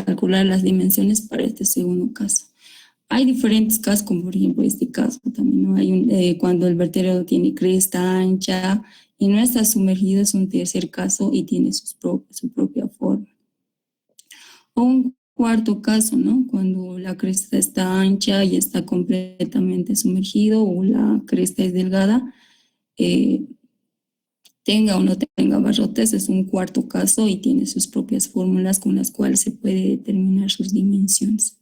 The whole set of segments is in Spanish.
calcular las dimensiones para este segundo caso. Hay diferentes casos, como por ejemplo este caso también, ¿no? Cuando el vertedero tiene cresta ancha y no está sumergido, es un tercer caso y tiene su propia forma. O un cuarto caso, ¿no? Cuando la cresta está ancha y está completamente sumergido, o la cresta es delgada, tenga o no tenga barrotes, es un cuarto caso y tiene sus propias fórmulas con las cuales se puede determinar sus dimensiones.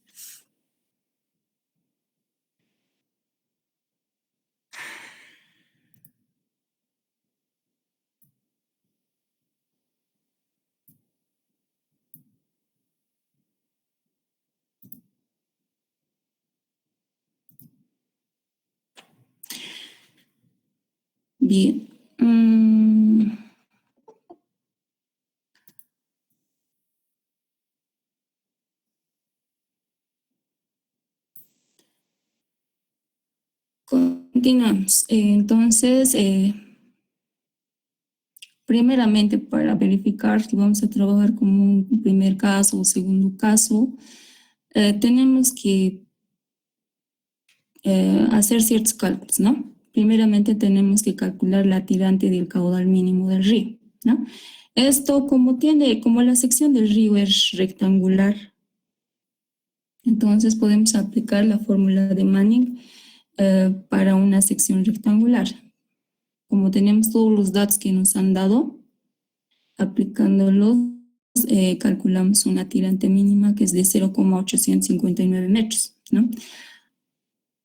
Bien. Continuamos. Entonces, primeramente, para verificar si vamos a trabajar como un primer caso o segundo caso, tenemos que hacer ciertos cálculos, ¿no? Primeramente tenemos que calcular la tirante del caudal mínimo del río, ¿no? Esto, como la sección del río es rectangular, entonces podemos aplicar la fórmula de Manning para una sección rectangular. Como tenemos todos los datos que nos han dado, aplicándolos, calculamos una tirante mínima que es de 0,859 metros, ¿no?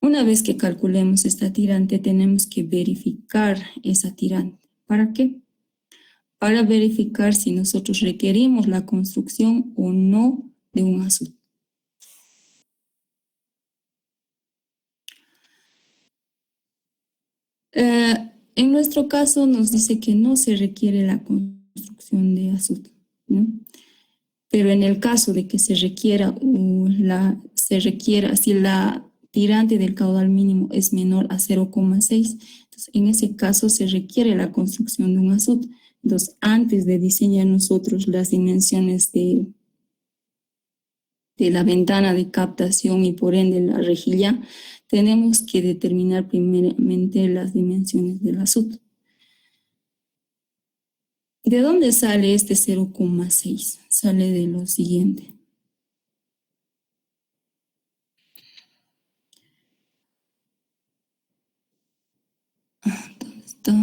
Una vez que calculemos esta tirante, tenemos que verificar esa tirante. ¿Para qué? Para verificar si nosotros requerimos la construcción o no de un azud. En nuestro caso nos dice que no se requiere la construcción de azud, ¿no? Pero en el caso de que se requiera, si la tirante del caudal mínimo es menor a 0,6, entonces en ese caso se requiere la construcción de un azud. Entonces, antes de diseñar nosotros las dimensiones de la ventana de captación y por ende la rejilla, tenemos que determinar primeramente las dimensiones del azud. ¿De dónde sale este 0,6? Sale de lo siguiente. ¿Dónde está?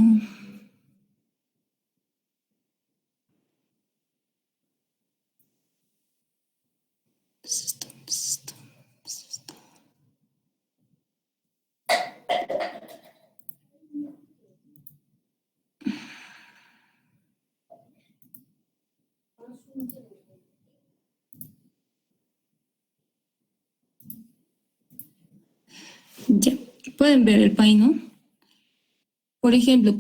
Ya, pueden ver el pay, ¿no? Por ejemplo,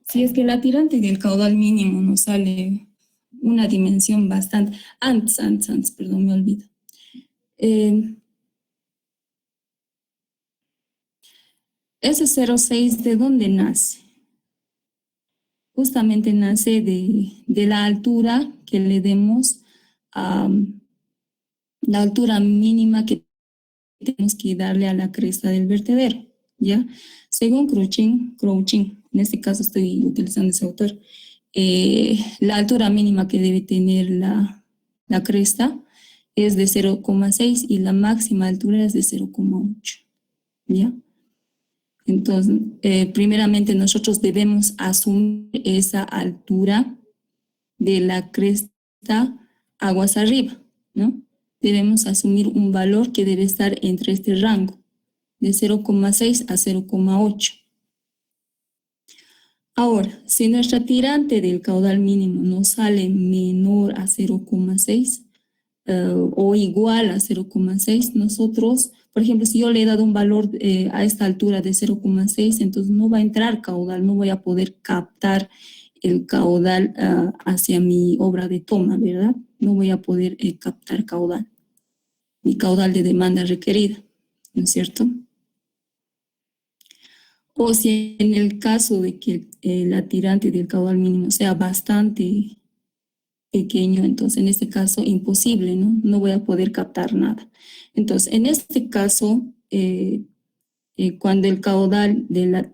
si es que la tirante del caudal mínimo nos sale una dimensión bastante, perdón, me olvido. Ese 0,6, ¿de dónde nace? Justamente nace de la altura que le demos a la altura mínima que tenemos que darle a la cresta del vertedero, ¿ya? Según Crouching, en este caso estoy utilizando ese autor, la altura mínima que debe tener la cresta es de 0,6 y la máxima altura es de 0,8, ¿ya? Entonces, primeramente nosotros debemos asumir esa altura de la cresta aguas arriba, ¿no? Debemos asumir un valor que debe estar entre este rango, de 0,6 a 0,8. Ahora, si nuestra tirante del caudal mínimo nos sale menor a 0,6 o igual a 0,6, nosotros, por ejemplo, si yo le he dado un valor a esta altura de 0,6, entonces no va a entrar caudal, no voy a poder captar el caudal hacia mi obra de toma, ¿verdad? No voy a poder captar caudal, mi caudal de demanda requerida, ¿no es cierto? O si en el caso de que la tirante del caudal mínimo sea bastante pequeño, entonces en este caso imposible, ¿no? No voy a poder captar nada. Entonces, en este caso, cuando el caudal de la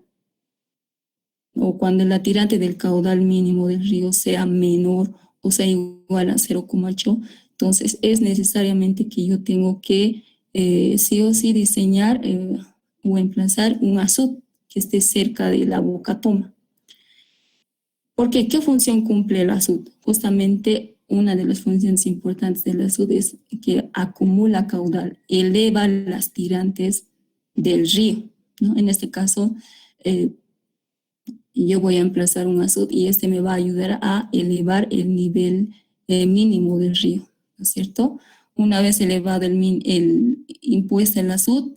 o cuando la tirante del caudal mínimo del río sea menor o sea igual a 0,8, entonces es necesariamente que yo tengo que sí o sí diseñar o emplazar un azud que esté cerca de la boca toma. ¿Por qué? ¿Qué función cumple el azud? Justamente una de las funciones importantes del azud es que acumula caudal, eleva las tirantes del río, ¿no? En este caso, yo voy a emplazar un azud y este me va a ayudar a elevar el nivel mínimo del río, ¿no es cierto? Una vez elevado impuesto el azud,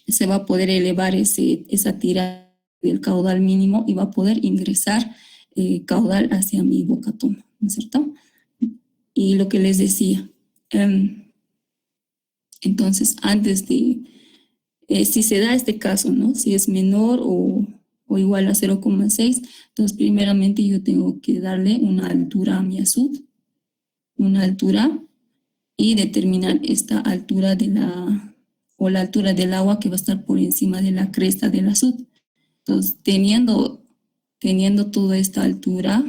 se va a poder elevar esa tira del caudal mínimo y va a poder ingresar caudal hacia mi boca toma, ¿no es cierto? Y lo que les decía, entonces antes de, si se da este caso, ¿no? Si es menor o igual a 0,6, entonces primeramente yo tengo que darle una altura a mi azud, una altura, y determinar esta altura o la altura del agua que va a estar por encima de la cresta del azud. Entonces, teniendo toda esta altura,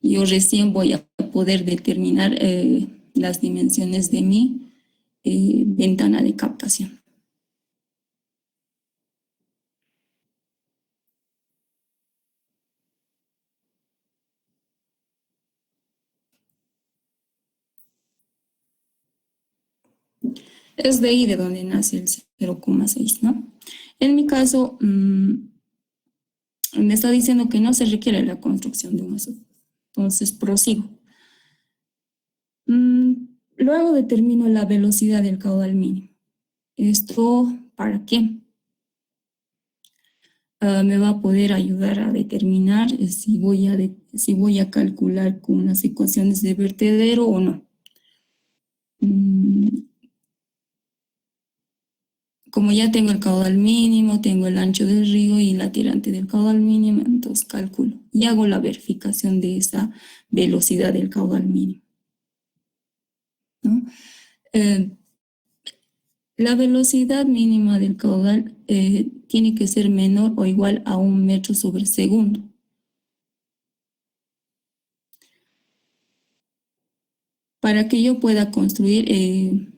yo recién voy a poder determinar las dimensiones de mi ventana de captación. Es de ahí de donde nace el 0,6, ¿no? En mi caso, me está diciendo que no se requiere la construcción de un azud. Entonces, prosigo. Luego determino la velocidad del caudal mínimo. ¿Esto para qué? Me va a poder ayudar a determinar si voy a calcular con las ecuaciones de vertedero o no. Como ya tengo el caudal mínimo, tengo el ancho del río y la tirante del caudal mínimo, entonces calculo y hago la verificación de esa velocidad del caudal mínimo, ¿no? La velocidad mínima del caudal tiene que ser menor o igual a 1 metro sobre segundo. Para que yo pueda construir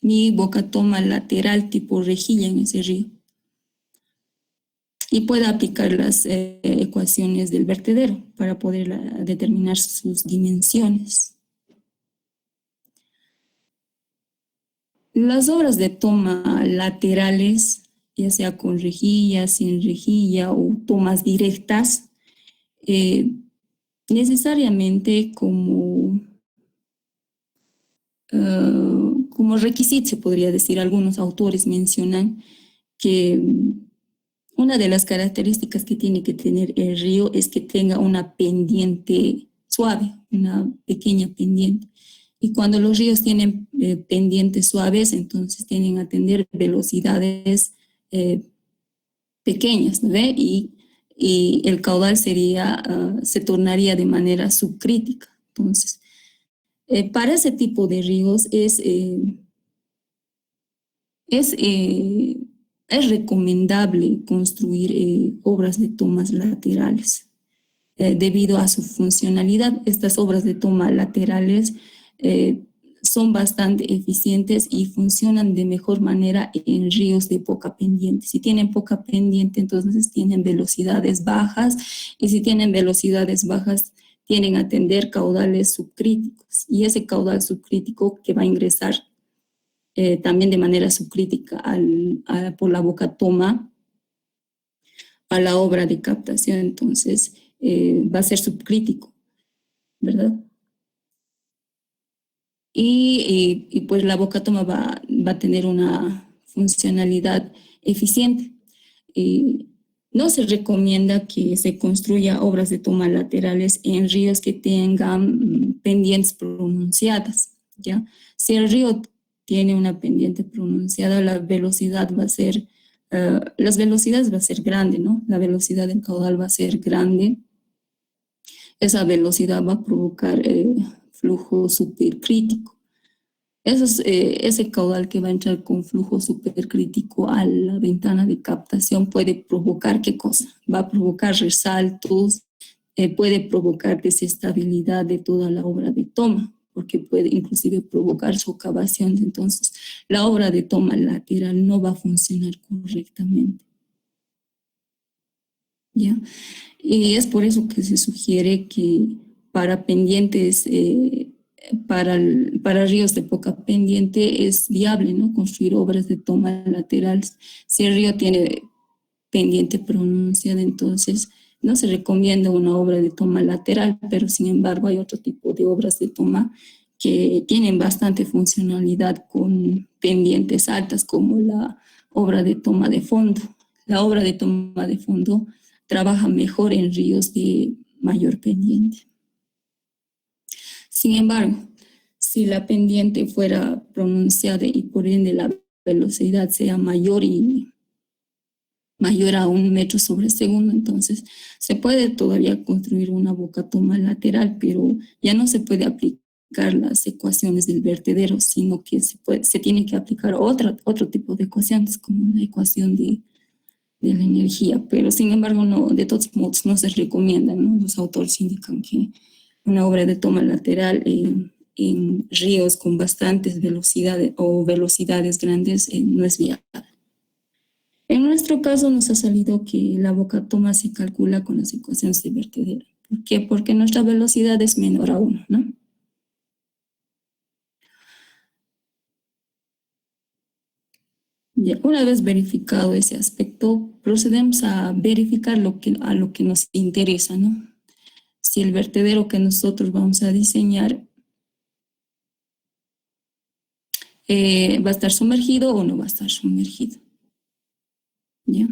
mi boca toma lateral tipo rejilla en ese río y pueda aplicar las ecuaciones del vertedero para poder determinar sus dimensiones. Las obras de toma laterales, ya sea con rejilla, sin rejilla o tomas directas, necesariamente como requisito, se podría decir, algunos autores mencionan que una de las características que tiene que tener el río es que tenga una pendiente suave, una pequeña pendiente. Y cuando los ríos tienen pendientes suaves, entonces tienen a tener velocidades pequeñas, ¿no ve? Y el caudal se tornaría de manera subcrítica. Entonces, para ese tipo de ríos es recomendable construir obras de tomas laterales debido a su funcionalidad. Estas obras de toma laterales son bastante eficientes y funcionan de mejor manera en ríos de poca pendiente. Si tienen poca pendiente, entonces tienen velocidades bajas, y si tienen velocidades bajas, tienen a tener caudales subcríticos, y ese caudal subcrítico que va a ingresar también de manera subcrítica por la boca toma a la obra de captación, entonces va a ser subcrítico, ¿verdad? Y pues la boca toma va a tener una funcionalidad eficiente. No se recomienda que se construya obras de toma laterales en ríos que tengan pendientes pronunciadas, ¿ya? Si el río tiene una pendiente pronunciada, la velocidad va a ser, las velocidades va a ser grande, ¿no? La velocidad del caudal va a ser grande. Esa velocidad va a provocar flujo supercrítico. Ese caudal que va a entrar con flujo supercrítico a la ventana de captación puede provocar ¿qué cosa? Va a provocar resaltos, puede provocar desestabilidad de toda la obra de toma, porque puede inclusive provocar socavaciones. Entonces, la obra de toma lateral no va a funcionar correctamente. ¿Ya? Y es por eso que se sugiere que para pendientes, para ríos de poca pendiente es viable, ¿no? Construir obras de toma laterales. Si el río tiene pendiente pronunciada, entonces no se recomienda una obra de toma lateral, pero sin embargo hay otro tipo de obras de toma que tienen bastante funcionalidad con pendientes altas, como la obra de toma de fondo. La obra de toma de fondo trabaja mejor en ríos de mayor pendiente. Sin embargo, si la pendiente fuera pronunciada y por ende la velocidad sea mayor a 1 metro sobre segundo, entonces se puede todavía construir una boca toma lateral, pero ya no se puede aplicar las ecuaciones del vertedero, sino que se tiene que aplicar otro tipo de ecuaciones, como la ecuación de la energía, pero sin embargo no, de todos modos no se recomienda, ¿no? Los autores indican que una obra de toma lateral en ríos con bastantes velocidades o velocidades grandes no es viable. En nuestro caso nos ha salido que la boca toma se calcula con las ecuaciones de vertedero. ¿Por qué? Porque nuestra velocidad es menor a 1, ¿no? Ya, una vez verificado ese aspecto, procedemos a verificar a lo que nos interesa, ¿no? Si el vertedero que nosotros vamos a diseñar va a estar sumergido o no va a estar sumergido. ¿Ya?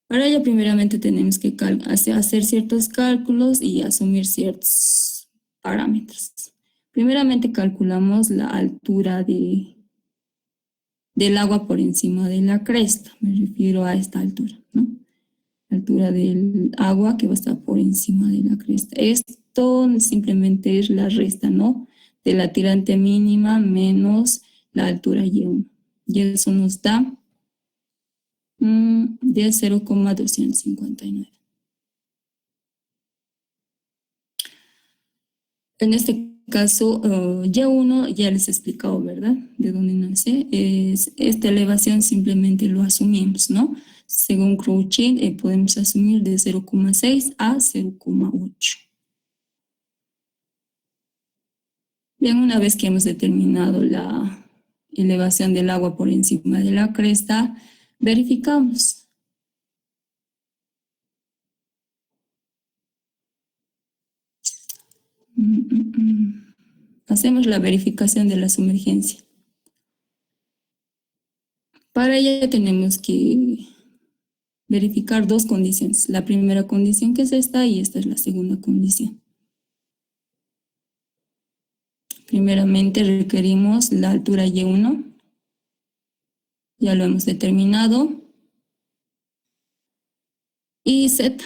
Para ello, primeramente tenemos que hacer ciertos cálculos y asumir ciertos parámetros. Primeramente calculamos la altura del agua por encima de la cresta. Me refiero a esta altura, ¿no? La altura del agua que va a estar por encima de la cresta. Esto simplemente es la resta, ¿no? De la tirante mínima menos la altura Y1. Y eso nos da de 0,259. En este caso, Y1 ya les he explicado, ¿verdad? De dónde nace. Esta elevación simplemente lo asumimos, ¿no? Según Crouchin, podemos asumir de 0,6 a 0,8. Bien, una vez que hemos determinado la elevación del agua por encima de la cresta, verificamos. Hacemos la verificación de la sumergencia. Para ello tenemos que verificar dos condiciones. La primera condición, que es esta, y esta es la segunda condición. Primeramente requerimos la altura Y1. Ya lo hemos determinado. Y Z.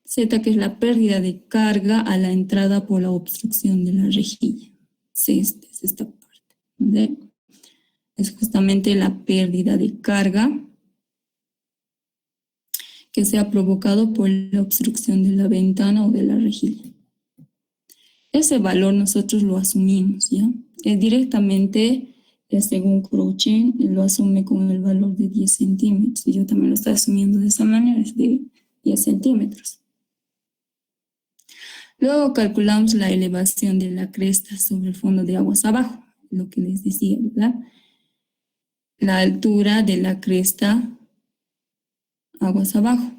Z, que es la pérdida de carga a la entrada por la obstrucción de la rejilla. Sí, es esta parte. ¿Vale? Es justamente la pérdida de carga que se ha provocado por la obstrucción de la ventana o de la rejilla. Ese valor nosotros lo asumimos, ¿ya? Directamente, según Crouchin, lo asume con el valor de 10 centímetros. Y yo también lo estoy asumiendo de esa manera, es de 10 centímetros. Luego calculamos la elevación de la cresta sobre el fondo de aguas abajo, lo que les decía, ¿verdad? La altura de la cresta aguas abajo.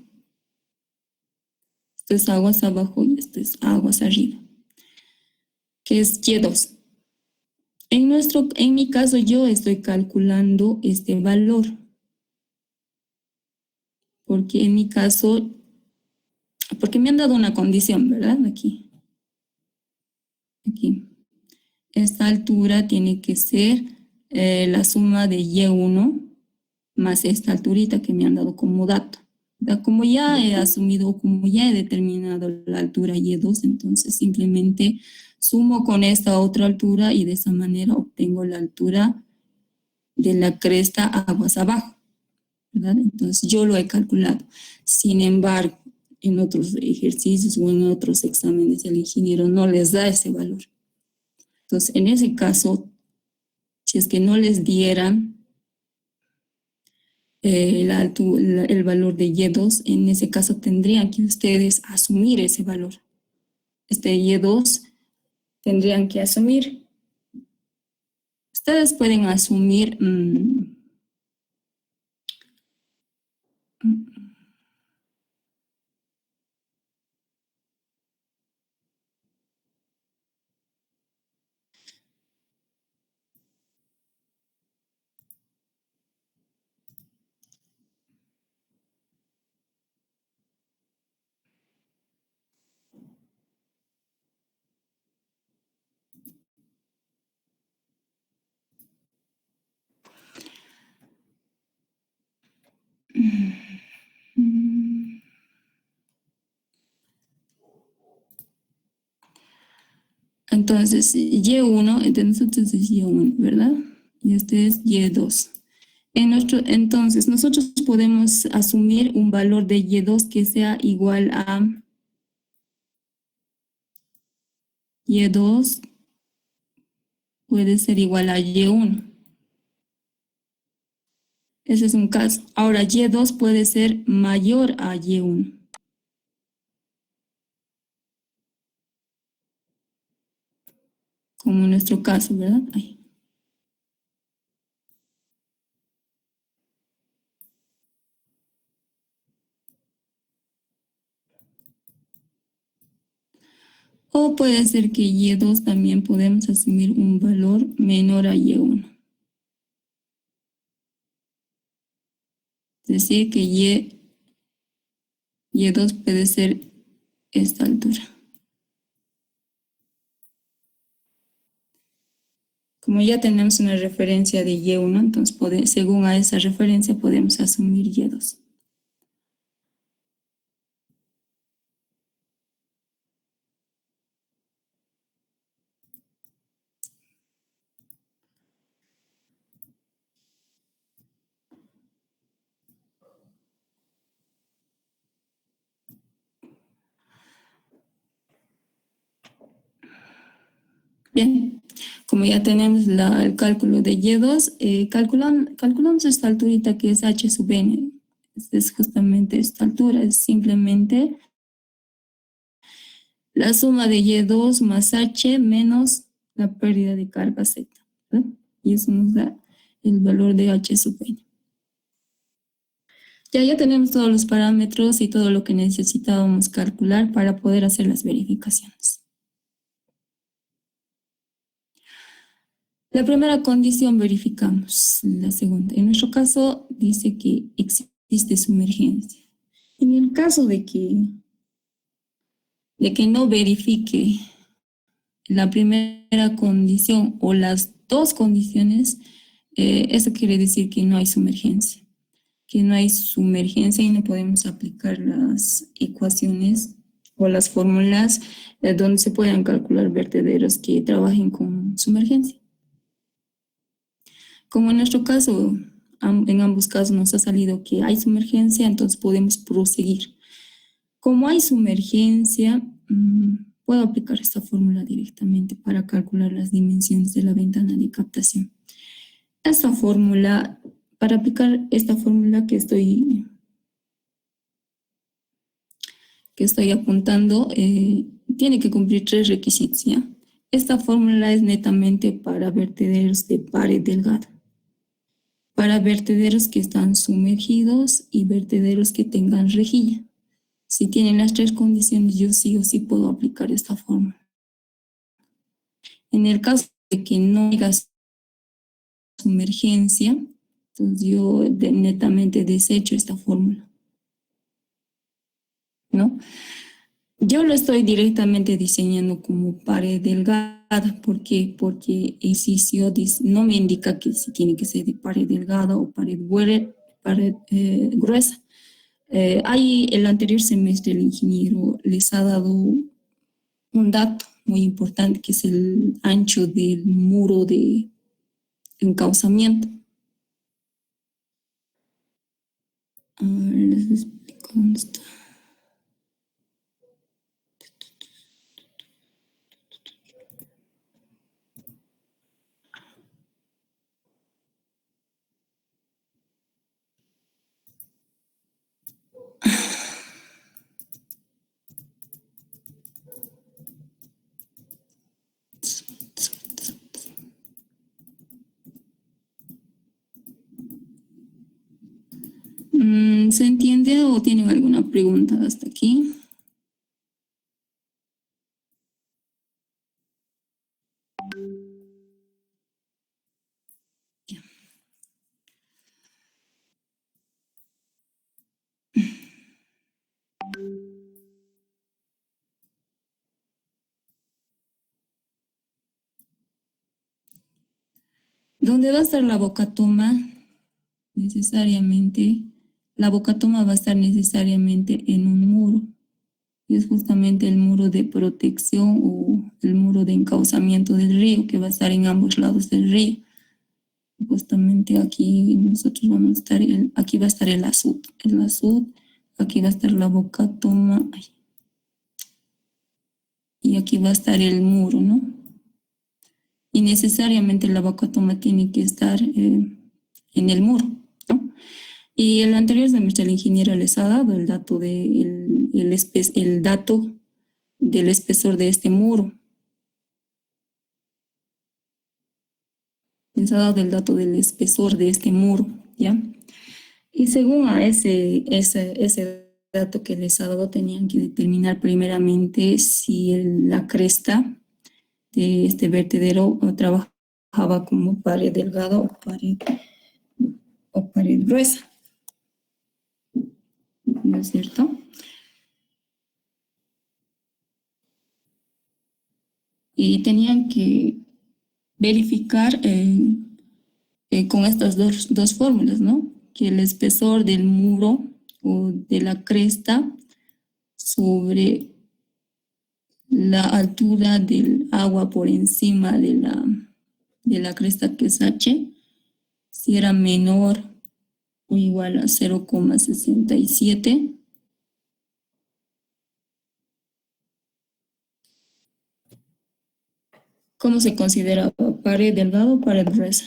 Esto es aguas abajo y esto es aguas arriba, que es Y2. En mi caso, yo estoy calculando este valor, porque en mi caso, porque me han dado una condición, ¿verdad? Aquí. esta altura tiene que ser la suma de Y1 más esta alturita que me han dado como dato. Como ya he asumido, como ya he determinado la altura Y2, entonces simplemente sumo con esta otra altura y de esa manera obtengo la altura de la cresta aguas abajo, ¿verdad? Entonces yo lo he calculado. Sin embargo, en otros ejercicios o en otros exámenes el ingeniero no les da ese valor. Entonces, en ese caso, si es que no les dieran el valor de Y2, en ese caso tendrían que ustedes asumir ese valor. Este Y2 tendrían que asumir. Ustedes pueden asumir entonces Y1, entonces es Y1, ¿verdad? Y este es Y2. Entonces, nosotros podemos asumir un valor de Y2 que sea igual a Y2 puede ser igual a Y1. Ese es un caso. Ahora, Y2 puede ser mayor a Y1. Como en nuestro caso, ¿verdad? Ay. O puede ser que Y2 también podemos asumir un valor menor a Y1. Es decir, que Y2 puede ser esta altura. Como ya tenemos una referencia de Y1, entonces según a esa referencia podemos asumir Y2. Bien, como ya tenemos el cálculo de Y2, calculamos esta alturita que es H sub n. Es justamente esta altura, es simplemente la suma de Y2 más H menos la pérdida de carga Z, ¿verdad? Y eso nos da el valor de H sub n. Ya tenemos todos los parámetros y todo lo que necesitábamos calcular para poder hacer las verificaciones. La primera condición verificamos, la segunda. En nuestro caso dice que existe sumergencia. En el caso de que no verifique la primera condición o las dos condiciones, eso quiere decir que no hay sumergencia. Que no hay sumergencia y no podemos aplicar las ecuaciones o las fórmulas donde se puedan calcular vertederos que trabajen con sumergencia. Como en nuestro caso, en ambos casos nos ha salido que hay sumergencia, entonces podemos proseguir. Como hay sumergencia, puedo aplicar esta fórmula directamente para calcular las dimensiones de la ventana de captación. Esta fórmula, para aplicar esta fórmula que estoy apuntando, tiene que cumplir 3 requisitos, ¿ya? Esta fórmula es netamente para vertederos de pared delgada, para vertederos que están sumergidos y vertederos que tengan rejilla. Si tienen las 3 condiciones, yo sí o sí puedo aplicar esta fórmula. En el caso de que no haya sumergencia, entonces yo netamente desecho esta fórmula, ¿no? Yo lo estoy directamente diseñando como pared delgada. ¿Por qué? Porque el sitio no me indica que si tiene que ser de pared delgada o pared gruesa. Ahí el anterior semestre el ingeniero les ha dado un dato muy importante que es el ancho del muro de encauzamiento. A ver, les explico dónde está. ¿Se entiende o tienen alguna pregunta hasta aquí? ¿Dónde va a estar la bocatoma? Necesariamente, la bocatoma va a estar necesariamente en un muro. Y es justamente el muro de protección o el muro de encauzamiento del río, que va a estar en ambos lados del río. Justamente aquí nosotros vamos a estar, aquí va a estar el azud, aquí va a estar la bocatoma, y aquí va a estar el muro, ¿no? Y necesariamente la bocatoma tiene que estar en el muro, ¿no? Y el anterior semestre el ingeniero les ha dado el dato, el dato del espesor de este muro. Les ha dado el dato del espesor de este muro, ¿ya? Y según a ese dato que les ha dado, tenían que determinar primeramente si la cresta de este vertedero trabajaba como pared delgada o pared gruesa, ¿no es cierto? Y tenían que verificar con estas dos fórmulas, ¿no? Que el espesor del muro o de la cresta sobre la altura del agua por encima de la cresta que es H, si era menor o igual a 0,67. ¿Cómo se considera pared delgada o pared gruesa?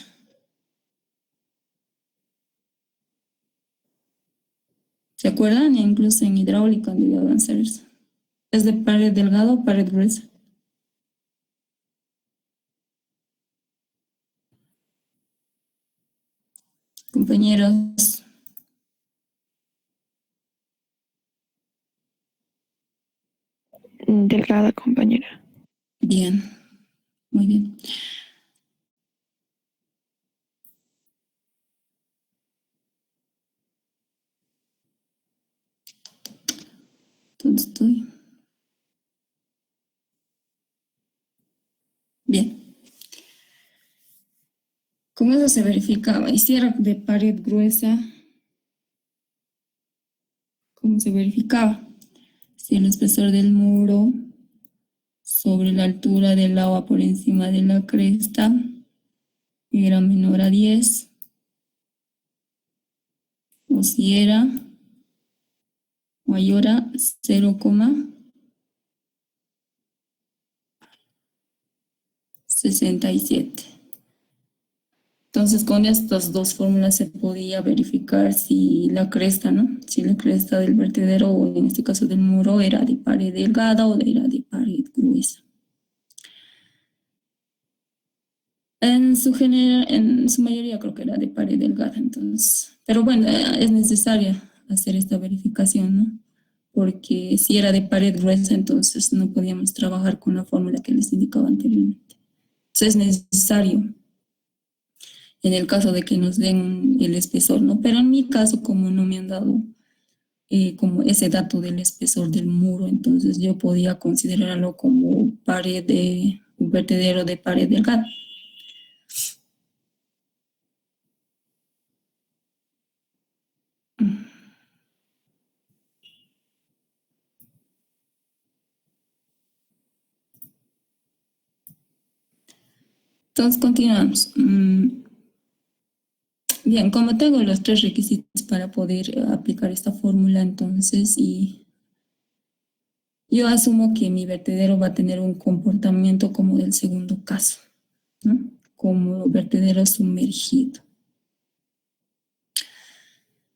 ¿Se acuerdan? Incluso en hidráulica debe hacer eso. ¿Es de pared delgada o pared gruesa? Compañeros, Delgada, compañera. bien, muy bien. Entonces estoy. Bien. Con eso se verificaba. Y si era de pared gruesa, ¿cómo se verificaba? Si el espesor del muro sobre la altura del agua por encima de la cresta era menor a 10, o si era mayor a 0,67. Entonces, con estas dos fórmulas se podía verificar si la cresta, ¿no? Si la cresta del vertedero, o en este caso del muro, era de pared delgada o era de pared gruesa. En su mayoría creo que era de pared delgada, entonces. Pero bueno, es necesaria hacer esta verificación, ¿no? Porque si era de pared gruesa, entonces no podíamos trabajar con la fórmula que les indicaba anteriormente. Entonces es necesario en el caso de que nos den el espesor, ¿no? Pero en mi caso, como no me han dado como ese dato del espesor del muro, entonces yo podía considerarlo como un vertedero de pared delgada. Entonces continuamos. Bien, como tengo los tres requisitos para poder aplicar esta fórmula, entonces, y yo asumo que mi vertedero va a tener un comportamiento como del segundo caso, ¿no? Como vertedero sumergido.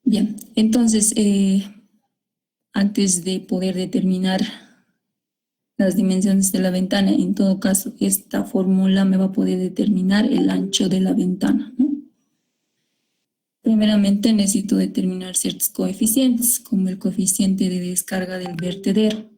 Bien, entonces, antes de poder determinar las dimensiones de la ventana, en todo caso, esta fórmula me va a poder determinar el ancho de la ventana, ¿no? Primeramente necesito determinar ciertos coeficientes, como el coeficiente de descarga del vertedero.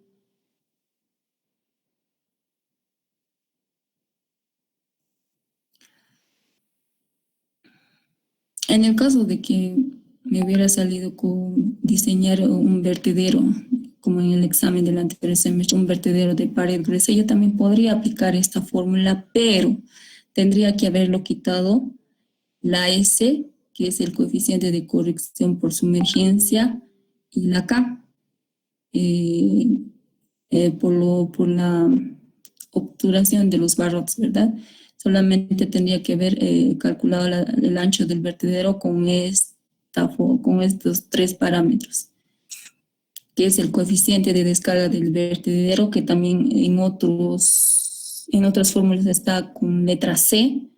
En el caso de que me hubiera salido con diseñar un vertedero, como en el examen del anterior semestre, un vertedero de pared gruesa, yo también podría aplicar esta fórmula, pero tendría que haberlo quitado la S, que es el coeficiente de corrección por sumergencia, y la K, por la obturación de los barrotes, ¿verdad? Solamente tendría que haber calculado el ancho del vertedero con estos tres parámetros, que es el coeficiente de descarga del vertedero, que también en otras fórmulas está con letra C,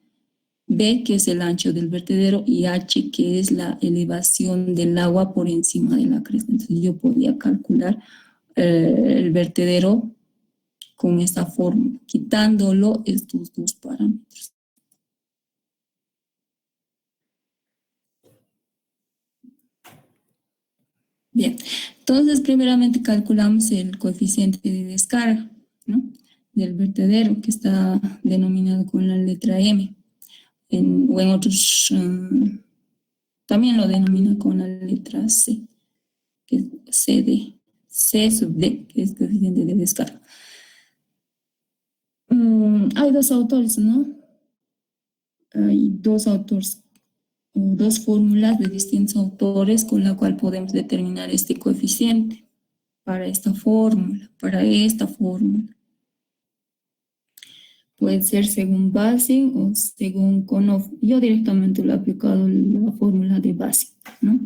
B, que es el ancho del vertedero, y H, que es la elevación del agua por encima de la cresta. Entonces yo podía calcular el vertedero con esta fórmula, quitándolo estos dos parámetros. Bien, entonces primeramente calculamos el coeficiente de descarga, ¿no?, del vertedero, que está denominado con la letra M, o en otros también lo denomina con la letra C, que es C sub D, que es coeficiente de descarga. Hay dos autores, ¿no? Hay dos fórmulas de distintos autores con la cual podemos determinar este coeficiente para esta fórmula, Puede ser según Basing o según Conoff. Yo directamente lo he aplicado la fórmula de Basing, ¿no?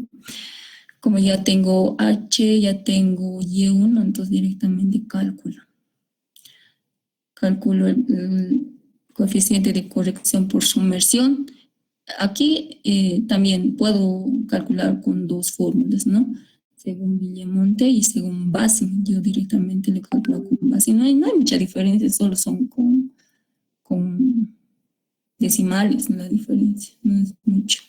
Como ya tengo H, ya tengo Y1, entonces directamente calculo el coeficiente de corrección por sumersión. Aquí también puedo calcular con dos fórmulas, ¿no? Según Villamonte y según Basing. Yo directamente le calculo con Basing. No hay mucha diferencia, solo son con decimales la diferencia, no es mucho.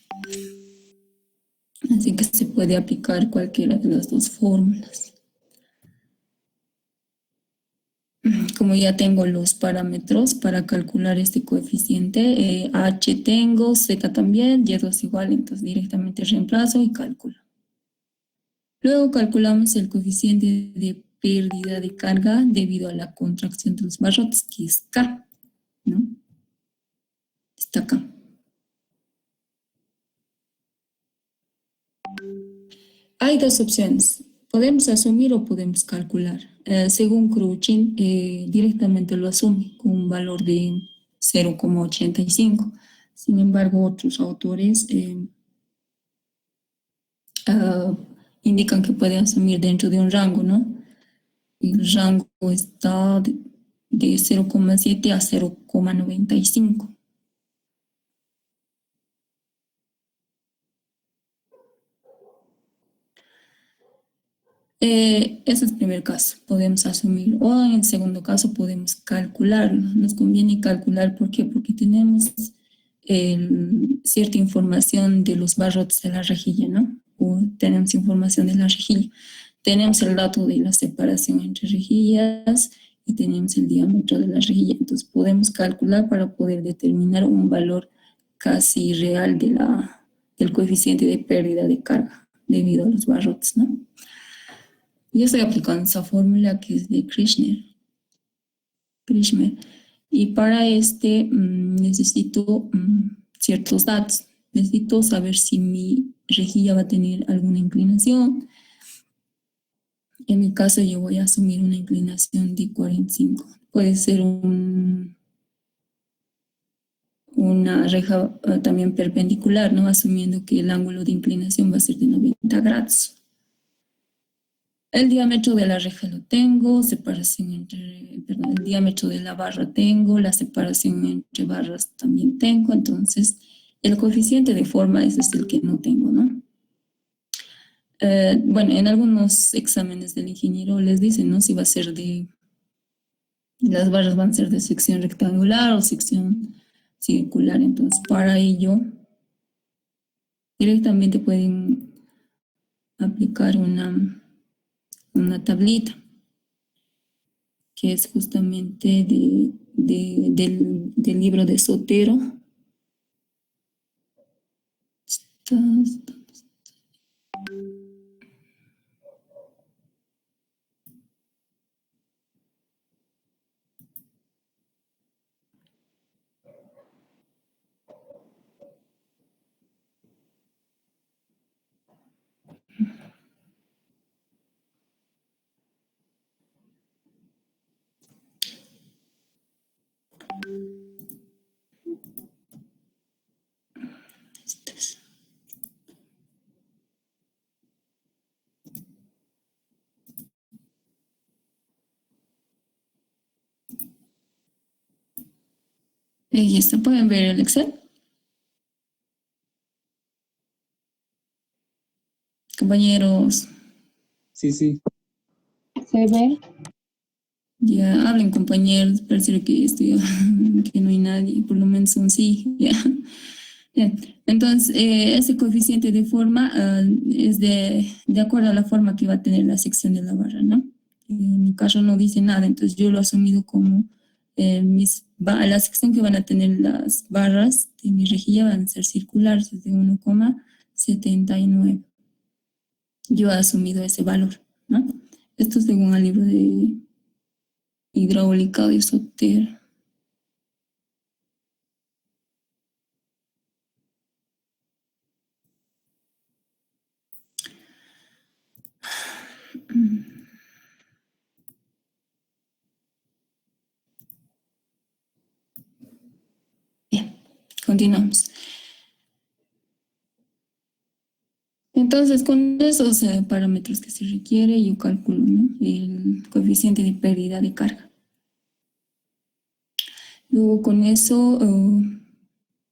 Así que se puede aplicar cualquiera de las dos fórmulas. Como ya tengo los parámetros para calcular este coeficiente, H tengo, Z también, Y2 igual, entonces directamente reemplazo y calculo. Luego calculamos el coeficiente de pérdida de carga debido a la contracción de los barrotes, que es K, ¿no? Está acá. Hay dos opciones. Podemos asumir o podemos calcular. Según Cruchin, directamente lo asume con un valor de 0,85. Sin embargo, otros autores indican que puede asumir dentro de un rango, ¿no? El rango está de 0,7 a 0,95. Ese es el primer caso, podemos asumir, o en el segundo caso podemos calcularlo. Nos conviene calcular, ¿por qué? Porque tenemos cierta información de los barrotes de la rejilla, ¿no? O tenemos información de la rejilla. Tenemos el dato de la separación entre rejillas y tenemos el diámetro de la rejilla. Entonces podemos calcular para poder determinar un valor casi real del coeficiente de pérdida de carga debido a los barrotes, ¿no? Yo estoy aplicando esa fórmula que es de Krishner. Y para necesito ciertos datos. Necesito saber si mi rejilla va a tener alguna inclinación. En mi caso, yo voy a asumir una inclinación de 45. Puede ser una reja también perpendicular, ¿no? Asumiendo que el ángulo de inclinación va a ser de 90 grados. El diámetro de la reja lo tengo, el diámetro de la barra tengo, la separación entre barras también tengo, entonces el coeficiente de forma ese es el que no tengo, ¿no? Bueno, en algunos exámenes del ingeniero les dicen, ¿no? Si va a ser las barras van a ser de sección rectangular o sección circular, entonces para ello directamente pueden aplicar una tablita que es justamente del libro de Sotero. Y esto pueden ver el Excel, compañeros. Sí, sí. ¿Se ve? Ya hablen, compañeros, parece que que no hay nadie, por lo menos un sí, ya. Bien. Entonces, ese coeficiente de forma es de acuerdo a la forma que va a tener la sección de la barra, ¿no? En mi caso no dice nada, entonces yo lo he asumido como la sección que van a tener las barras de mi rejilla van a ser circulares de 1,79. Yo he asumido ese valor, ¿no? Esto según el libro de hidráulica de Sotero. Bien, continuamos. Entonces, con esos parámetros que se requiere, yo calculo, ¿no? El coeficiente de pérdida de carga. Luego, con eso,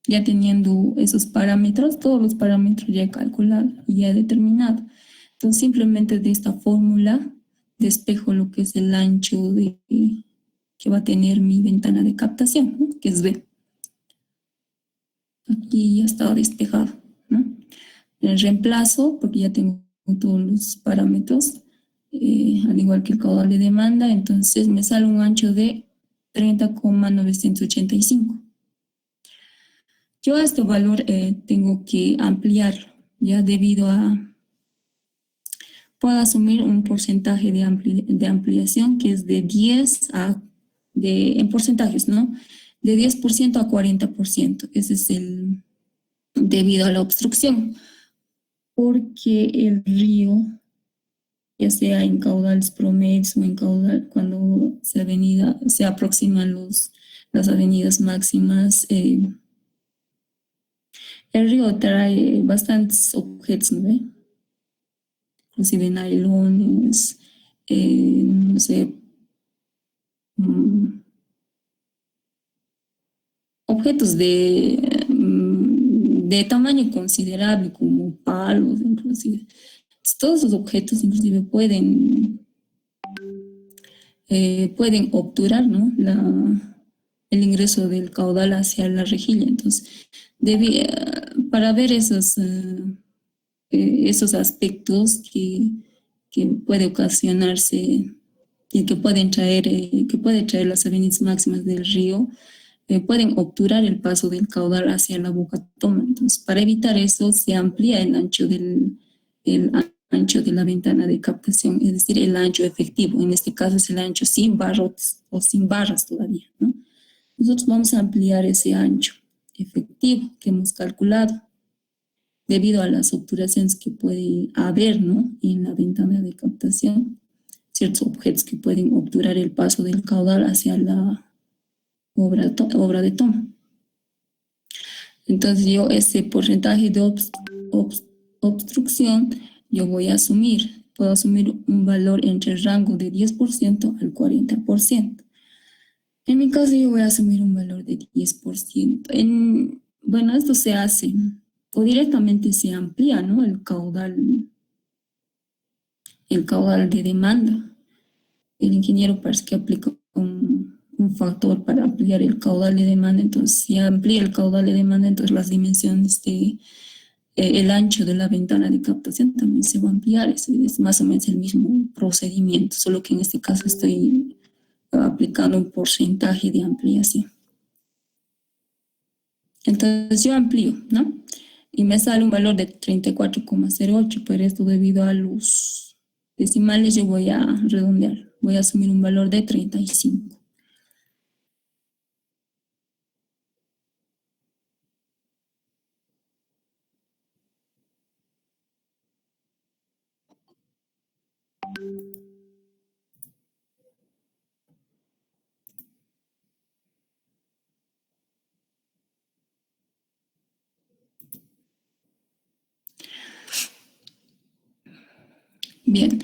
ya teniendo esos parámetros, todos los parámetros ya he calculado y ya he determinado. Entonces, simplemente de esta fórmula despejo lo que es el ancho que va a tener mi ventana de captación, ¿no? Que es B. Aquí ya está despejado, ¿no? El reemplazo, porque ya tengo todos los parámetros, al igual que el caudal de demanda, entonces me sale un ancho de 30,985. Yo a este valor tengo que ampliarlo, ya debido puedo asumir un porcentaje de ampliación que es de 10 en porcentajes, ¿no? De 10% a 40%. Ese es debido a la obstrucción, porque el río, ya sea en caudales promedios o en caudal, cuando se aproximan las avenidas máximas, el río trae bastantes objetos, ¿no? Inclusive nylones, no sé, objetos de tamaño considerable, como palos, inclusive. Todos esos objetos inclusive pueden obturar, ¿no? El ingreso del caudal hacia la rejilla. Entonces, para ver esos aspectos que puede ocasionarse y que puede traer las avenidas máximas del río, pueden obturar el paso del caudal hacia la boca toma. Entonces, para evitar eso, se amplía el ancho ancho de la ventana de captación, es decir, el ancho efectivo. En este caso es el ancho sin barrotes o sin barras todavía, ¿no? Nosotros vamos a ampliar ese ancho efectivo que hemos calculado debido a las obturaciones que puede haber, ¿no?, en la ventana de captación, ciertos objetos que pueden obturar el paso del caudal hacia la obra de toma. Entonces yo ese porcentaje de obstrucción yo voy a asumir, puedo asumir un valor entre el rango de 10% al 40%. En mi caso yo voy a asumir un valor de 10%. Bueno, esto se hace o directamente se amplía, ¿no?, el caudal de demanda. El ingeniero parece que aplica un factor para ampliar el caudal de demanda. Entonces, si amplía el caudal de demanda, entonces las dimensiones el ancho de la ventana de captación también se va a ampliar. Es más o menos el mismo procedimiento, solo que en este caso estoy aplicando un porcentaje de ampliación. Entonces yo amplío, ¿no? Y me sale un valor de 34,08, pero esto debido a los decimales yo voy a redondear, voy a asumir un valor de 35. Bien,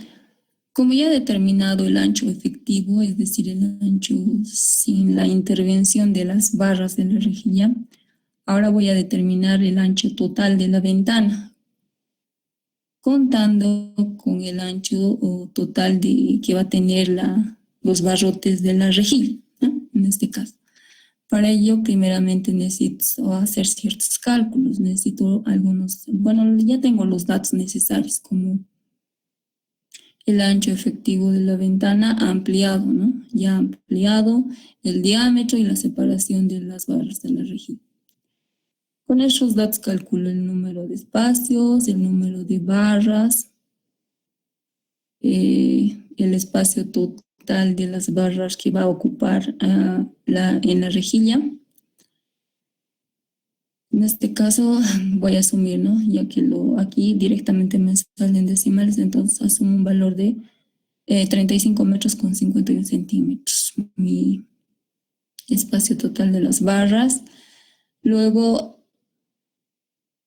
como ya he determinado el ancho efectivo, es decir, el ancho sin la intervención de las barras de la rejilla, ahora voy a determinar el ancho total de la ventana, contando con el ancho total que va a tener los barrotes de la rejilla, ¿no?, en este caso. Para ello, primeramente necesito hacer ciertos cálculos, necesito bueno, ya tengo los datos necesarios, como el ancho efectivo de la ventana ampliado, ¿no? Ya ampliado, el diámetro y la separación de las barras de la rejilla. Con estos datos calculo el número de espacios, el número de barras, el espacio total de las barras que va a ocupar en la rejilla. En este caso voy a asumir, ¿no?, ya que aquí directamente me salen decimales, entonces asumo un valor de 35 metros con 51 centímetros, mi espacio total de las barras. Luego,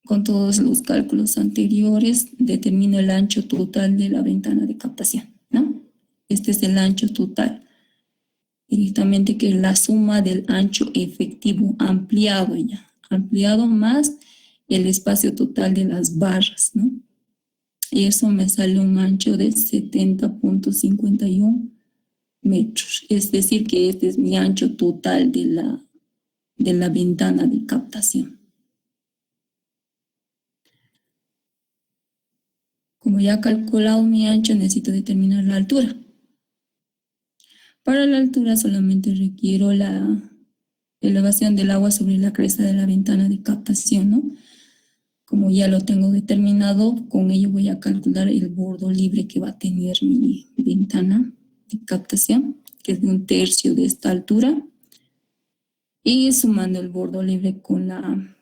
con todos los cálculos anteriores, determino el ancho total de la ventana de captación, ¿no? Este es el ancho total, directamente, que es la suma del ancho efectivo ampliado más el espacio total de las barras, ¿no? Y eso me sale un ancho de 70,51 metros. Es decir, que este es mi ancho total de la ventana de captación. Como ya he calculado mi ancho, necesito determinar la altura. Para la altura solamente requiero la elevación del agua sobre la cresta de la ventana de captación, ¿no? Como ya lo tengo determinado, con ello voy a calcular el bordo libre que va a tener mi ventana de captación, que es de 1/3 de esta altura. Y sumando el bordo libre con la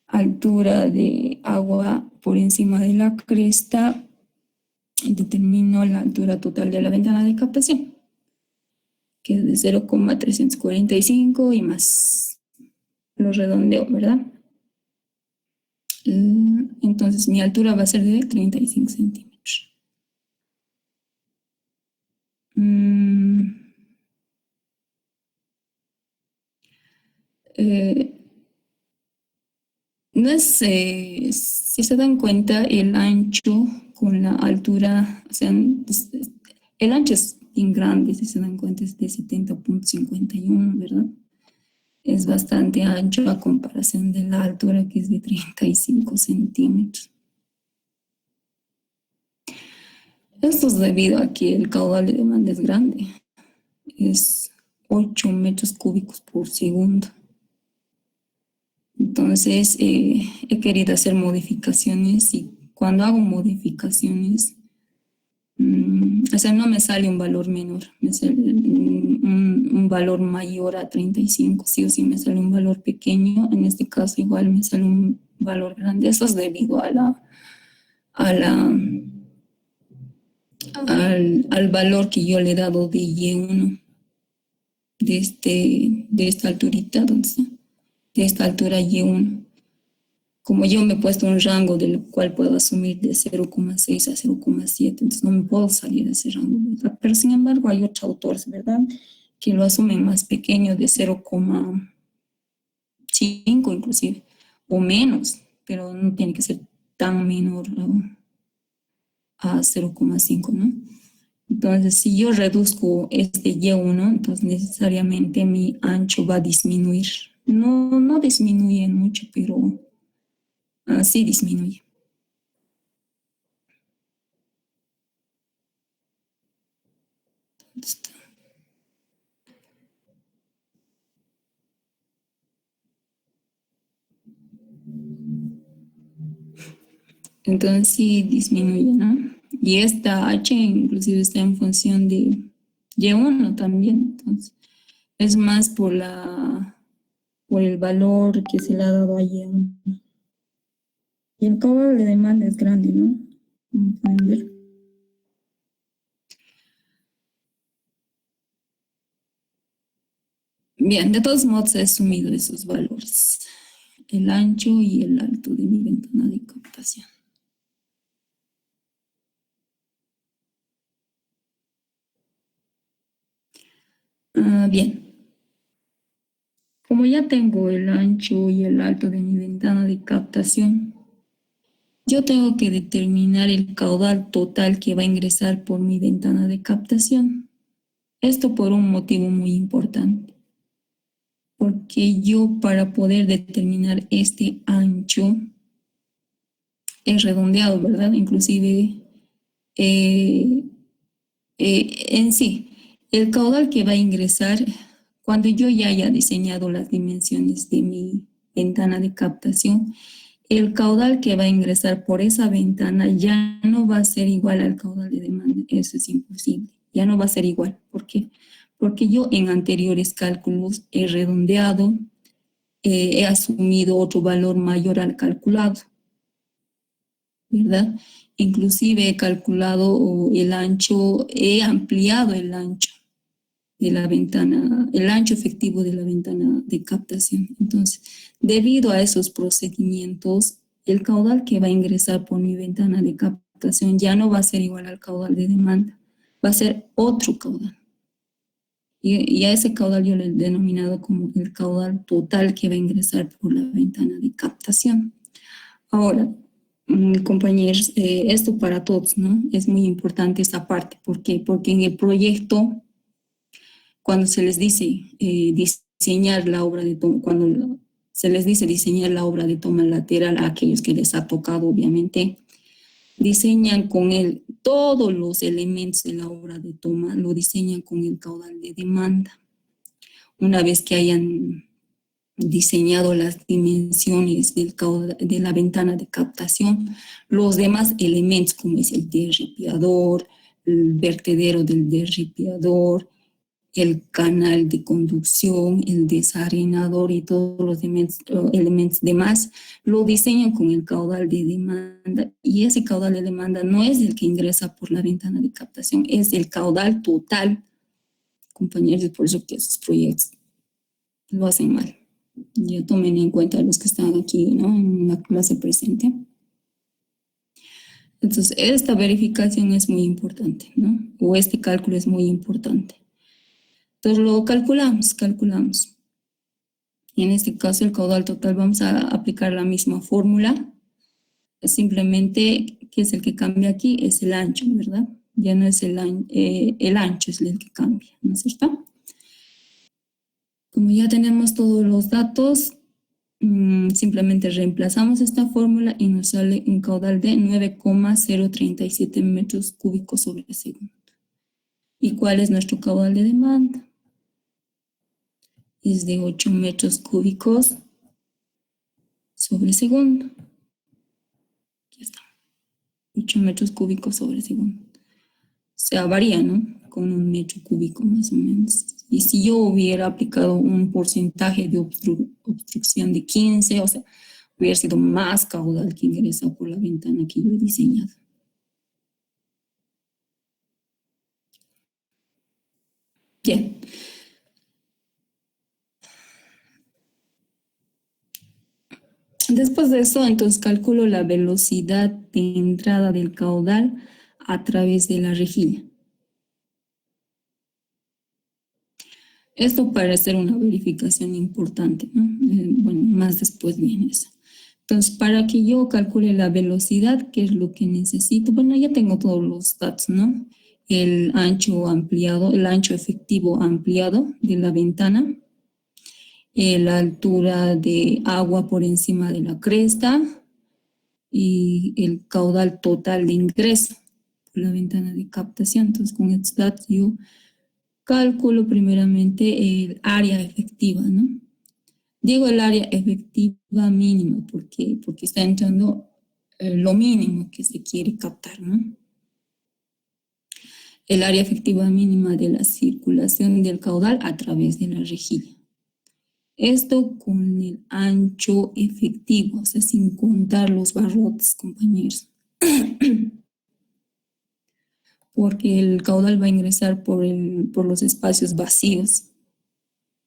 altura de agua por encima de la cresta, determino la altura total de la ventana de captación, que es de 0,345 y más lo redondeo, ¿verdad? Entonces mi altura va a ser de 35 centímetros. No es, si se dan cuenta, el ancho con la altura, o sea, el ancho es bien grande, si se dan cuenta, es de 70,51, ¿verdad? Es bastante ancho a comparación de la altura, que es de 35 centímetros. Esto es debido a que el caudal de demanda es grande, es 8 metros cúbicos por segundo. Entonces he querido hacer modificaciones y cuando hago modificaciones, o sea, no me sale un valor menor, me sale un valor mayor a 35, sí o sí me sale un valor pequeño, en este caso igual me sale un valor grande. Eso es debido a la, al valor que yo le he dado de Y1, de esta alturita, ¿dónde está? De esta altura Y1. Como yo me he puesto un rango del cual puedo asumir de 0,6 a 0,7, entonces no me puedo salir de ese rango, ¿verdad? Pero sin embargo hay otros autores, ¿verdad?, que lo asumen más pequeño, de 0,5 inclusive, o menos, pero no tiene que ser tan menor a 0,5, ¿no? Entonces, si yo reduzco este Y1, entonces necesariamente mi ancho va a disminuir. No, no disminuye mucho, pero sí disminuye. Entonces sí disminuye, ¿no? Y esta H inclusive está en función de Y1 también. Entonces es más por el valor que se le ha dado a Y1. Y el caudal de demanda es grande, ¿no? Como pueden ver. Bien, de todos modos he asumido esos valores, el ancho y el alto de mi ventana de captación. Bien, como ya tengo el ancho y el alto de mi ventana de captación, yo tengo que determinar el caudal total que va a ingresar por mi ventana de captación. Esto por un motivo muy importante, porque yo, para poder determinar este ancho, es redondeado, ¿verdad? Inclusive eh, en sí, el caudal que va a ingresar, cuando yo ya haya diseñado las dimensiones de mi ventana de captación, el caudal que va a ingresar por esa ventana ya no va a ser igual al caudal de demanda. Eso es imposible. Ya no va a ser igual. ¿Por qué? Porque yo en anteriores cálculos he redondeado, he asumido otro valor mayor al calculado, ¿verdad? Inclusive he calculado el ancho, he ampliado el ancho de la ventana, el ancho efectivo de la ventana de captación. Entonces, debido a esos procedimientos, el caudal que va a ingresar por mi ventana de captación ya no va a ser igual al caudal de demanda, va a ser otro caudal. Y a ese caudal yo le he denominado como el caudal total que va a ingresar por la ventana de captación. Ahora, compañeros, esto para todos, ¿no? Es muy importante esa parte. ¿Por qué? Porque en el proyecto, cuando se les dice diseñar la obra de toma, cuando se les dice diseñar la obra de toma lateral a aquellos que les ha tocado, obviamente, diseñan con él todos los elementos de la obra de toma, lo diseñan con el caudal de demanda. Una vez que hayan diseñado las dimensiones del caudal, de la ventana de captación, los demás elementos, como es el derripiador, el vertedero del derripiador, el canal de conducción, el desarenador y todos los elementos demás, lo diseñan con el caudal de demanda, y ese caudal de demanda no es el que ingresa por la ventana de captación, es el caudal total, compañeros. Por eso que esos proyectos lo hacen mal. Ya tomen en cuenta los que están aquí, ¿no?, en la clase presente. Entonces, esta verificación es muy importante, ¿no? O este cálculo es muy importante. Entonces, lo calculamos. Y en este caso, el caudal total, vamos a aplicar la misma fórmula. Simplemente, ¿qué es el que cambia aquí? Es el ancho, ¿verdad? Ya no es el ancho, es el que cambia, ¿no es cierto? Como ya tenemos todos los datos, simplemente reemplazamos esta fórmula y nos sale un caudal de 9,037 metros cúbicos sobre segundo. ¿Y cuál es nuestro caudal de demanda? Es de 8 metros cúbicos sobre segundo. Aquí está. 8 metros cúbicos sobre segundo. O sea, varía, ¿no? Con 1 metro cúbico más o menos. Y si yo hubiera aplicado un porcentaje de obstrucción de 15, o sea, hubiera sido más caudal que ingresa por la ventana que yo he diseñado. Bien. Después de eso, entonces calculo la velocidad de entrada del caudal a través de la rejilla. Esto para hacer una verificación importante, ¿no? Bueno, más después viene eso. Entonces, para que yo calcule la velocidad, ¿qué es lo que necesito? Bueno, ya tengo todos los datos, ¿no? El ancho ampliado, el ancho efectivo ampliado de la ventana, la altura de agua por encima de la cresta y el caudal total de ingreso por la ventana de captación. Entonces, con estos datos yo calculo primeramente el área efectiva, ¿no? Digo el área efectiva mínima porque está entrando lo mínimo que se quiere captar, ¿no? El área efectiva mínima de la circulación del caudal a través de la rejilla. Esto con el ancho efectivo, o sea, sin contar los barrotes, compañeros. Porque el caudal va a ingresar por los espacios vacíos.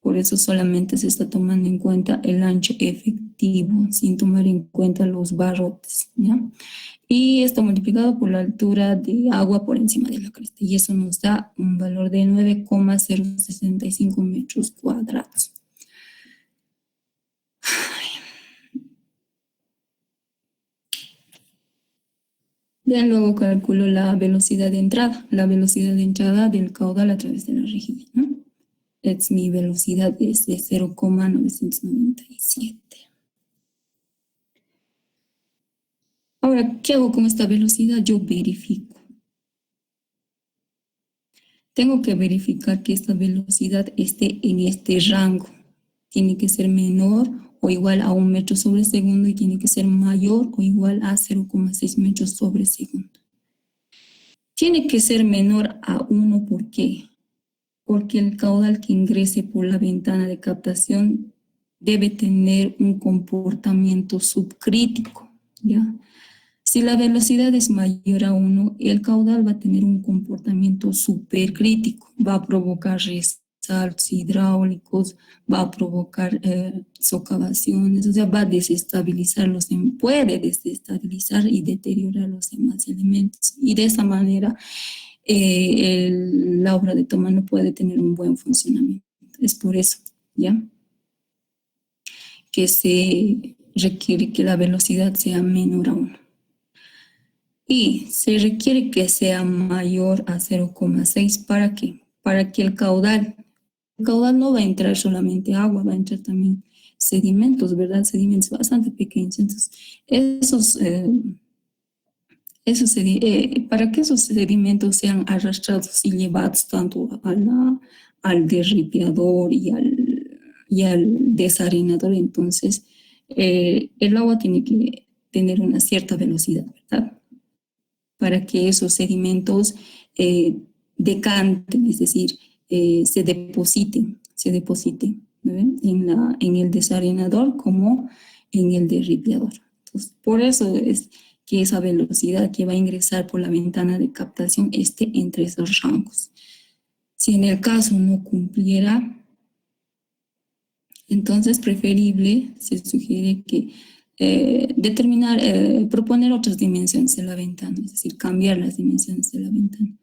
Por eso solamente se está tomando en cuenta el ancho efectivo, sin tomar en cuenta los barrotes, ¿ya? Y esto multiplicado por la altura de agua por encima de la cresta. Y eso nos da un valor de 9,065 metros cuadrados. Bien, luego calculo la velocidad de entrada del caudal a través de la rejilla, ¿no? Mi velocidad es de 0,997. Ahora, ¿qué hago con esta velocidad? Yo verifico. Tengo que verificar que esta velocidad esté en este rango. Tiene que ser menor o igual a 1 metro sobre segundo y tiene que ser mayor o igual a 0,6 metros sobre segundo. Tiene que ser menor a 1, ¿por qué? Porque el caudal que ingrese por la ventana de captación debe tener un comportamiento subcrítico, ¿ya? Si la velocidad es mayor a 1, el caudal va a tener un comportamiento supercrítico, va a provocar resaltos hidráulicos, va a provocar socavaciones, o sea, va a desestabilizar puede desestabilizar y deteriorar los demás elementos. Y de esa manera la obra de toma no puede tener un buen funcionamiento. Es por eso, ¿ya? Que se requiere que la velocidad sea menor a 1. Y se requiere que sea mayor a 0,6. ¿Para qué? Para que el caudal no va a entrar solamente agua, va a entrar también sedimentos, ¿verdad? Sedimentos bastante pequeños. Entonces, para que esos sedimentos sean arrastrados y llevados tanto al derripiador y al desarenador, entonces el agua tiene que tener una cierta velocidad, ¿verdad? Para que esos sedimentos decanten, es decir, se depositen, ¿no ven? En el desarenador como en el derripiador. Entonces, por eso es que esa velocidad que va a ingresar por la ventana de captación esté entre esos rangos. Si en el caso no cumpliera, entonces preferible, se sugiere que proponer otras dimensiones de la ventana, es decir, cambiar las dimensiones de la ventana.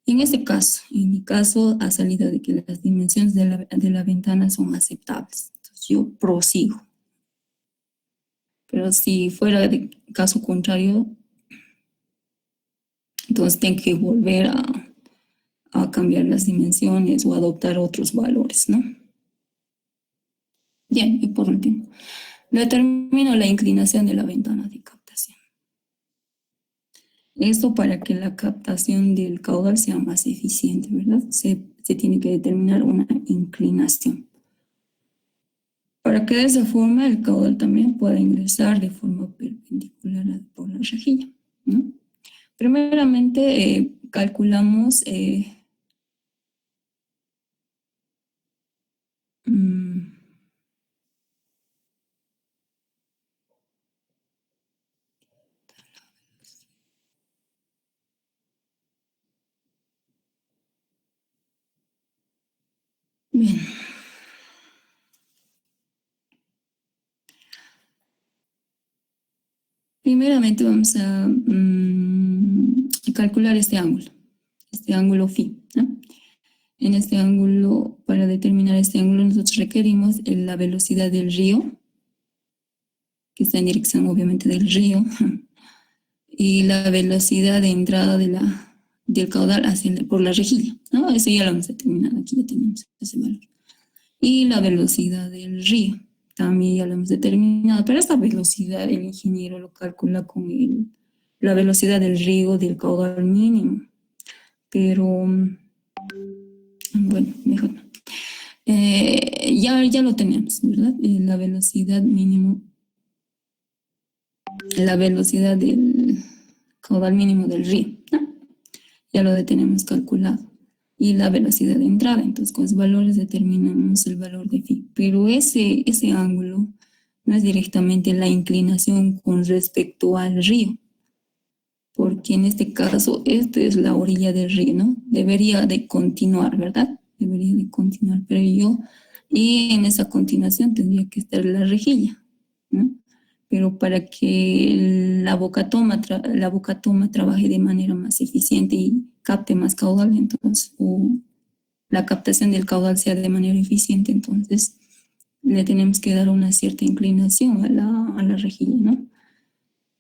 En mi caso, ha salido de que las dimensiones de la ventana son aceptables. Entonces yo prosigo. Pero si fuera de caso contrario, entonces tengo que volver a cambiar las dimensiones o adoptar otros valores, ¿no? Bien, y por último, determino la inclinación de la ventana de captación. Esto para que la captación del caudal sea más eficiente, ¿verdad? Se tiene que determinar una inclinación. Para que de esa forma el caudal también pueda ingresar de forma perpendicular por la rejilla, ¿no? Primeramente, calculamos mm, bien. Primeramente vamos a calcular este ángulo phi, ¿no? En este ángulo, para determinar este ángulo, nosotros requerimos la velocidad del río, que está en dirección obviamente del río, y la velocidad de entrada del caudal por la rejilla, ¿no? Eso ya lo hemos determinado, aquí ya tenemos ese valor. Y la velocidad del río, también ya lo hemos determinado, pero esta velocidad el ingeniero lo calcula con la velocidad del río del caudal mínimo, pero bueno, mejor no. Ya lo tenemos, ¿verdad? La velocidad mínimo, la velocidad del caudal mínimo del río, ¿no? Ya lo tenemos calculado. Y la velocidad de entrada, entonces con los valores determinamos el valor de phi. Pero ese ángulo no es directamente la inclinación con respecto al río, porque en este caso, esta es la orilla del río, ¿no? Debería de continuar, ¿verdad? Debería de continuar, y en esa continuación tendría que estar la rejilla, ¿no? Pero para que la boca toma trabaje de manera más eficiente y capte más caudal, entonces, o la captación del caudal sea de manera eficiente, entonces le tenemos que dar una cierta inclinación a la rejilla, ¿no?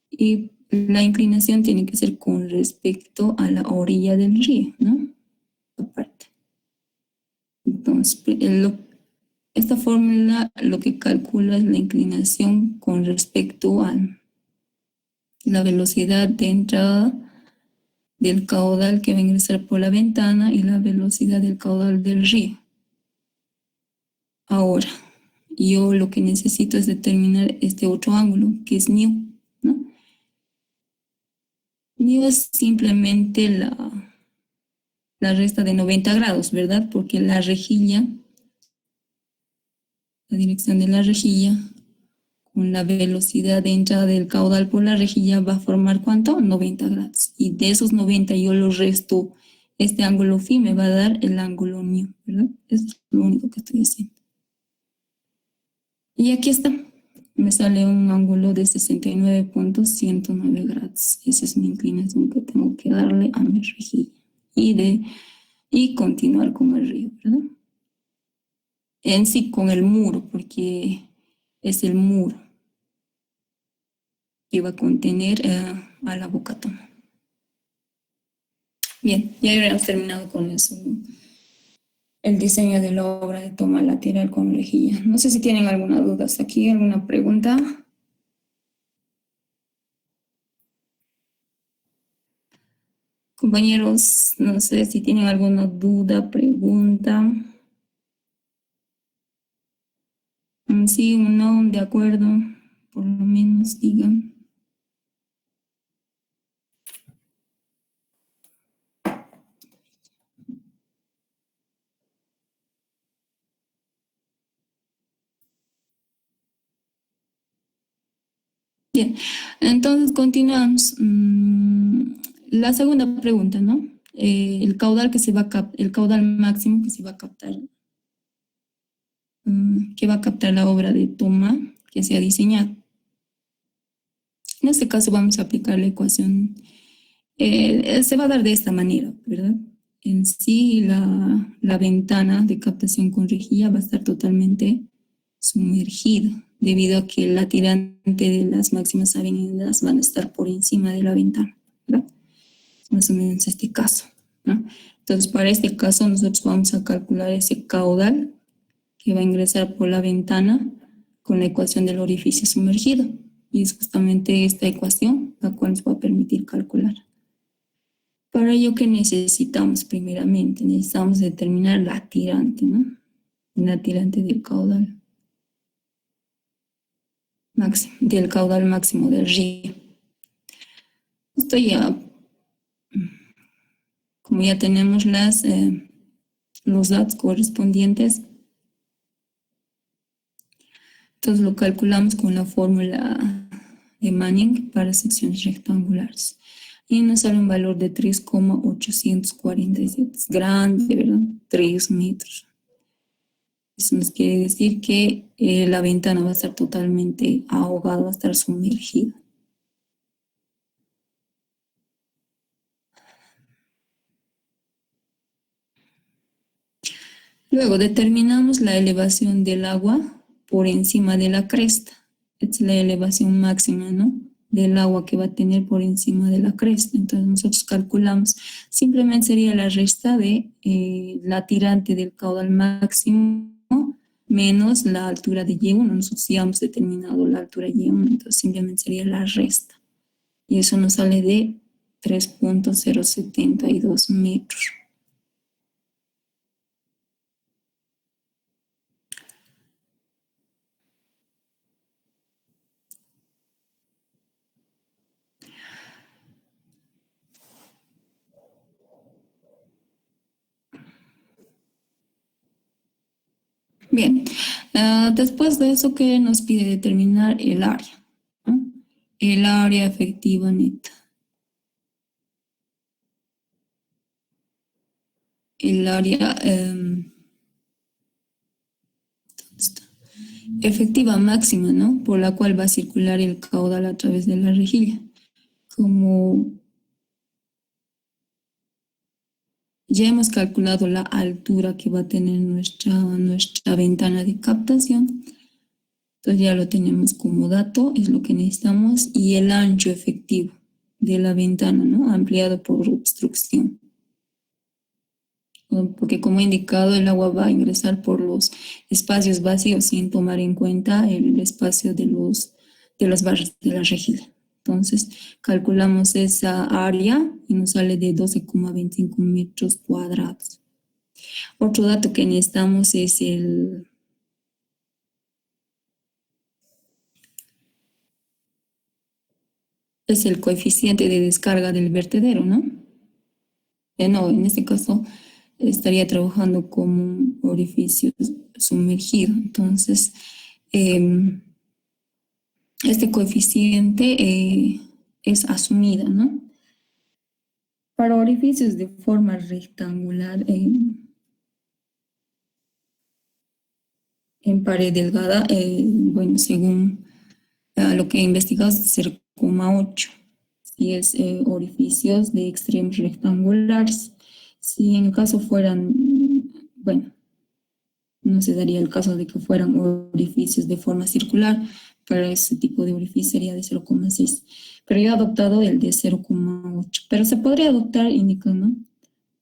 Y la inclinación tiene que ser con respecto a la orilla del río, ¿no? Aparte. Entonces, esta fórmula lo que calcula es la inclinación con respecto a la velocidad de entrada del caudal que va a ingresar por la ventana y la velocidad del caudal del río. Ahora, yo lo que necesito es determinar este otro ángulo, que es nu, ¿no? Nu es simplemente la resta de 90 grados, ¿verdad? Porque la rejilla, la dirección de la rejilla, con la velocidad de entrada del caudal por la rejilla va a formar ¿cuánto? 90 grados. Y de esos 90 yo lo resto, este ángulo phi me va a dar el ángulo nu, ¿verdad? Es lo único que estoy haciendo. Y aquí está. Me sale un ángulo de 69.109 grados. Esa es mi inclinación que tengo que darle a mi rejilla. Y continuar con el río, ¿verdad? En sí con el muro, porque es el muro que va a contener a la bocatoma. Bien, ya habíamos terminado con eso. El diseño de la obra de toma lateral con rejilla. No sé si tienen alguna duda hasta aquí, alguna pregunta. Compañeros, no sé si tienen alguna duda, pregunta. Sí o no, de acuerdo, por lo menos digan. Bien, entonces continuamos. La segunda pregunta, ¿no? El caudal el caudal máximo que se va a captar, que va a captar la obra de toma que se ha diseñado. En este caso vamos a aplicar la ecuación. Se va a dar de esta manera, ¿verdad? En sí, la ventana de captación con rejilla va a estar totalmente sumergida, debido a que la tirante de las máximas avenidas van a estar por encima de la ventana, ¿verdad? Más o menos este caso, ¿no? Entonces, para este caso, nosotros vamos a calcular ese caudal que va a ingresar por la ventana con la ecuación del orificio sumergido. Y es justamente esta ecuación la cual nos va a permitir calcular. Para ello, ¿qué necesitamos primeramente? Necesitamos determinar la tirante, ¿no? La tirante del caudal máximo del río. Esto ya como ya tenemos los datos correspondientes, entonces lo calculamos con la fórmula de Manning para secciones rectangulares. Y nos sale un valor de 3,847. Es grande, ¿verdad? 3 metros. Eso nos quiere decir que la ventana va a estar totalmente ahogada, va a estar sumergida. Luego determinamos la elevación del agua por encima de la cresta. Esta es la elevación máxima, ¿no?, del agua que va a tener por encima de la cresta. Entonces nosotros calculamos, simplemente sería la resta de la tirante del caudal máximo menos la altura de Y1. Nosotros ya hemos determinado la altura de Y1, entonces simplemente sería la resta. Y eso nos sale de 3,072 metros. Bien, después de eso, ¿qué nos pide? Determinar el área, ¿no? El área efectiva neta. El área efectiva máxima, ¿no?, por la cual va a circular el caudal a través de la rejilla. Como ya hemos calculado la altura que va a tener nuestra ventana de captación, entonces ya lo tenemos como dato, es lo que necesitamos, y el ancho efectivo de la ventana, ¿no?, ampliado por obstrucción. Porque como he indicado, el agua va a ingresar por los espacios vacíos sin tomar en cuenta el espacio de las barras de la rejilla. Entonces, calculamos esa área y nos sale de 12,25 metros cuadrados. Otro dato que necesitamos es el coeficiente de descarga del vertedero, ¿no? No, en este caso estaría trabajando como un orificio sumergido. Entonces, este coeficiente es asumido, ¿no? Para orificios de forma rectangular en pared delgada, bueno, según lo que he investigado, es 0,8. Si es orificios de extremos rectangulares. Si en caso fueran, bueno, no se daría el caso de que fueran orificios de forma circular. Para ese tipo de orificio sería de 0,6. Pero yo he adoptado el de 0,8. Pero se podría adoptar, indicando,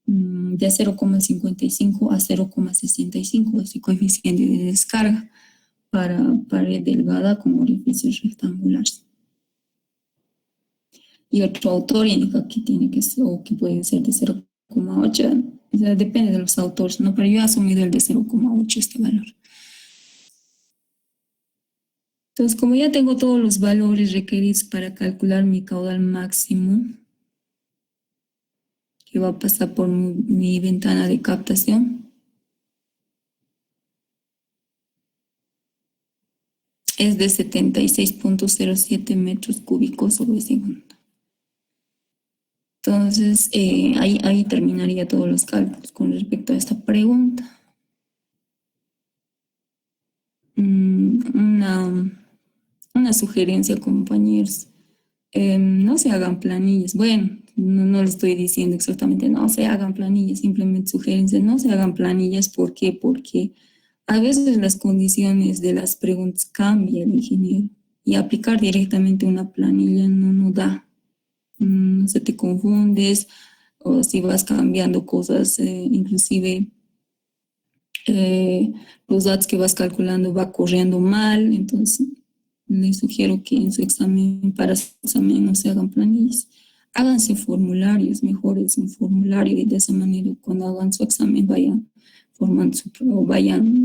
de 0,55 a 0,65, ese coeficiente de descarga para pared delgada con orificios rectangulares. Y otro autor indica que tiene que ser, o que puede ser de 0,8. O sea, depende de los autores, ¿no? Pero yo he asumido el de 0,8, este valor. Entonces, como ya tengo todos los valores requeridos para calcular mi caudal máximo, que va a pasar por mi ventana de captación, es de 76,07 metros cúbicos sobre segundo. Entonces, ahí terminaría todos los cálculos con respecto a esta pregunta. Una sugerencia, compañeros. No se hagan planillas. Bueno, no le estoy diciendo exactamente no se hagan planillas, simplemente sugerencias. No se hagan planillas. ¿Por qué? Porque a veces las condiciones de las preguntas cambian, ingeniero, y aplicar directamente una planilla no da. Se te confundes, o si vas cambiando cosas, inclusive los datos que vas calculando va corriendo mal. Entonces les sugiero que en su examen, para su examen, no se hagan planillas. Háganse formularios, mejor es un formulario, y de esa manera cuando hagan su examen vayan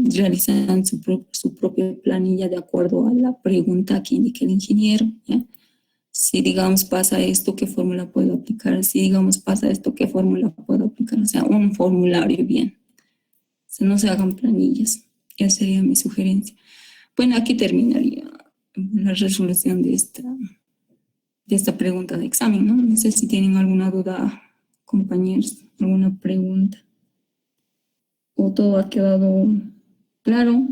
realizando su propia planilla de acuerdo a la pregunta que indique el ingeniero, ¿ya? Si, digamos, pasa esto, ¿qué fórmula puedo aplicar? Si, digamos, pasa esto, ¿qué fórmula puedo aplicar? O sea, un formulario bien. O sea, no se hagan planillas. Esa sería mi sugerencia. Bueno, aquí terminaría la resolución de esta pregunta de examen, ¿no? No sé si tienen alguna duda, compañeros, alguna pregunta. ¿O todo ha quedado claro?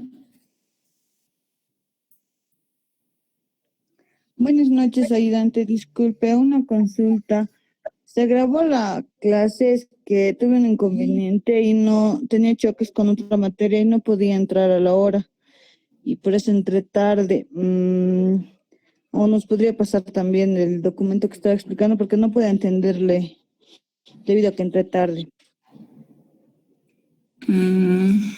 Buenas noches, ayudante. Disculpe, una consulta. Se grabó la clase, es que tuve un inconveniente y no tenía choques con otra materia y no podía entrar a la hora. Y por eso entré tarde. O nos podría pasar también el documento que estaba explicando porque no pude entenderle debido a que entré tarde. Mm,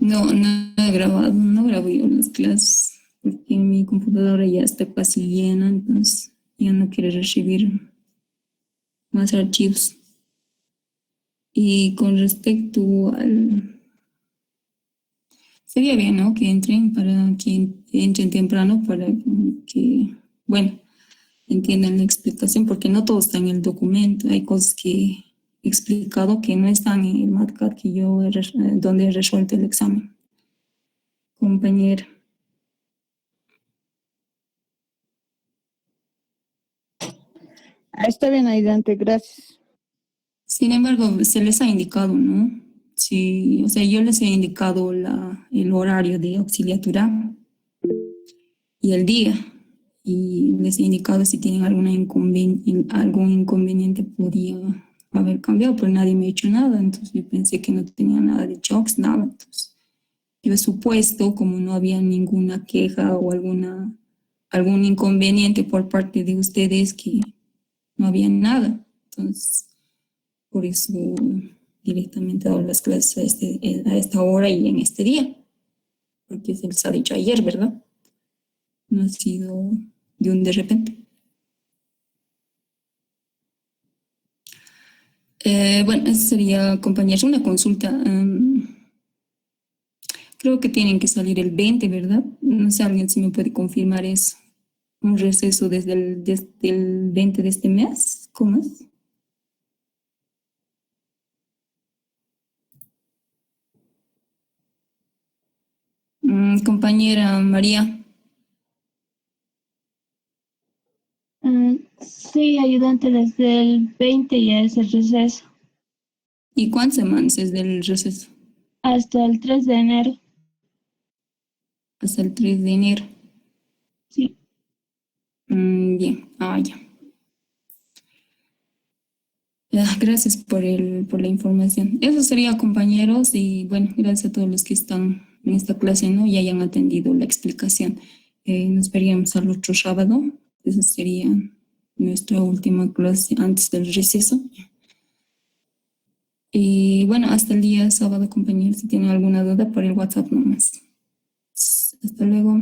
no he grabado, no grabo yo las clases porque mi computadora ya está casi llena, entonces ya no quiere recibir más archivos. Y con respecto al... Sería bien, ¿no? Que entren temprano para que, bueno, entiendan la explicación, porque no todo está en el documento. Hay cosas que he explicado que no están en el MATCAD que donde he resuelto el examen. Compañera. Está bien, ayudante, gracias. Sin embargo, se les ha indicado, ¿no? Sí, o sea, yo les he indicado el horario de auxiliatura y el día. Y les he indicado si tienen algún inconveniente podría haber cambiado, pero nadie me ha dicho nada. Entonces yo pensé que no tenía nada de shocks, nada. Entonces yo he supuesto, como no había ninguna queja o algún inconveniente por parte de ustedes, que no había nada. Entonces, por eso directamente he dado las clases a esta hora y en este día, porque se les ha dicho ayer, ¿verdad? No ha sido de un de repente. Bueno, esa sería, compañeros, una consulta. Creo que tienen que salir el 20, ¿verdad? No sé, alguien si me puede confirmar eso. Un receso desde el 20 de este mes. ¿Cómo es? Compañera María. Sí, ayudante, desde el 20 ya es el receso, ¿Y cuántas semanas es del receso? hasta el 3 de enero. Hasta el 3 de enero. Sí, Bien, ya. Gracias por la información. Eso sería, compañeros, y bueno, gracias a todos los que están en esta clase, ¿no? Y hayan atendido la explicación. Nos veríamos al otro sábado. Esa sería nuestra última clase antes del receso. Y bueno, hasta el día sábado, compañeros, si tienen alguna duda por el WhatsApp nomás. Hasta luego.